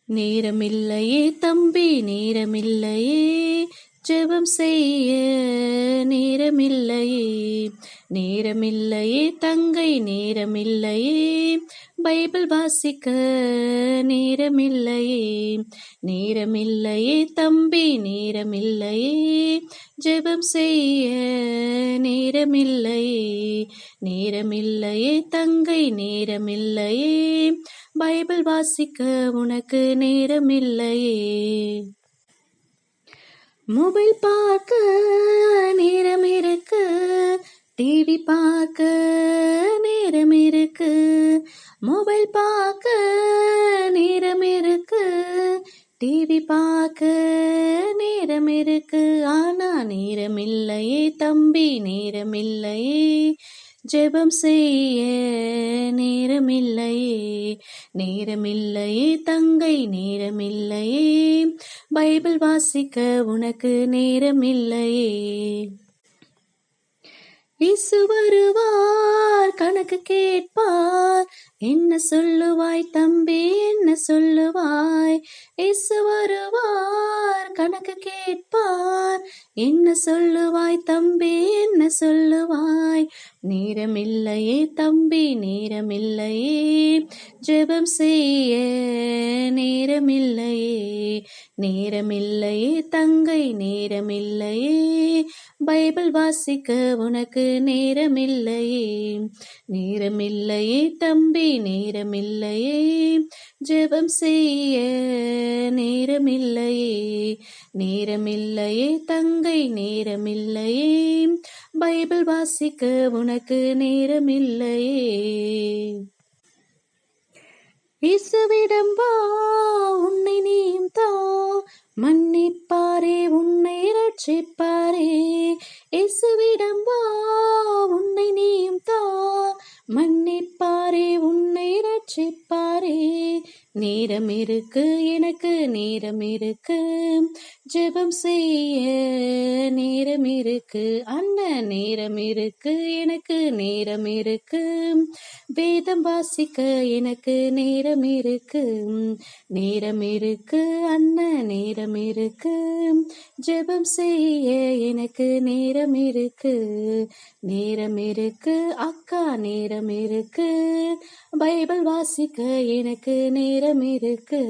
நேரமில்லையே தம்பி நேரமில்லையே, ஜெபம் செய்ய நேரமில்லையே. நேரமில்லையே தங்கை நேரமில்லையே, பைபிள் வாசிக்க நேரமில்லையே. நேரமில்லையே தம்பி நேரமில்லையே, ஜெபம் செய்ய நேரமில்லையே. நேரமில்லையே தங்கை நேரமில்லையே, பைபிள் வாசிக்க உனக்கு நேரமில்லையே. மொபைல் பார்க்க நேரம் இருக்கு, டிவி பார்க்க நேரம் இருக்கு. மொபைல் பார்க்க நேரம் இருக்கு, டிவி பார்க்க நேரம் இருக்கு. ஆனா நேரமில்லையே தம்பி நேரமில்லையே, ஜெபம் செய்ய நேரமில்லையே. நேரமில்லையே தங்கை நேரமில்லையே, பைபிள் வாசிக்க உனக்கு நேரமில்லையே. இயேசு வருவார் கணக்கு கேட்பார், என்ன சொல்லுவாய் தம்பி என்ன சொல்லுவாய். இயேசு வருவார் கணக்கு கேட்பார், என்ன சொல்லுவாய் தம்பி என்ன சொல்லுவாய். நேரமில்லையே தம்பி நேரமில்லையே, ஜெபம் செய்ய நேரமில்லையே. நேரமில்லையே தங்கை நேரமில்லையே, பைபிள் வாசிக்க உனக்கு நேரமில்லையே. நேரமில்லையே தம்பி நேரமில்லையே, ஜெபம் செய்ய நேரமில்லையே. நேரமில்லையே தங்கை நேரமில்லையே, பைபிள் வாசிக்க உனக்கு நேரமில்லையே. இயேசுவிடம் வா உன்னை நீயும் தா, மன்னிப்பாரே உன்னை ரட்சிப்பாரே. இயேசுவிடம் வா உன்னை நீயும் தா, மன்னிப்பாரே உன்னை ரட்சிப்பாரே. நேரம் இருக்கு எனக்கு நேரம் இருக்கு, ஜெபம் செய்ய நேரம் இருக்கு. அண்ணன் நேரம் இருக்கு எனக்கு நேரம் இருக்கு, வேதம் வாசிக்க எனக்கு நேரம் இருக்கு. நேரம் இருக்கு அண்ணன் நேரம் இருக்கு, ஜெபம் செய்ய எனக்கு நேரம் இருக்கு. நேரம் இருக்கு அக்கா நேரம் இருக்கு, பைபிள் வாசிக்க எனக்கு நேரம் இருக்கு.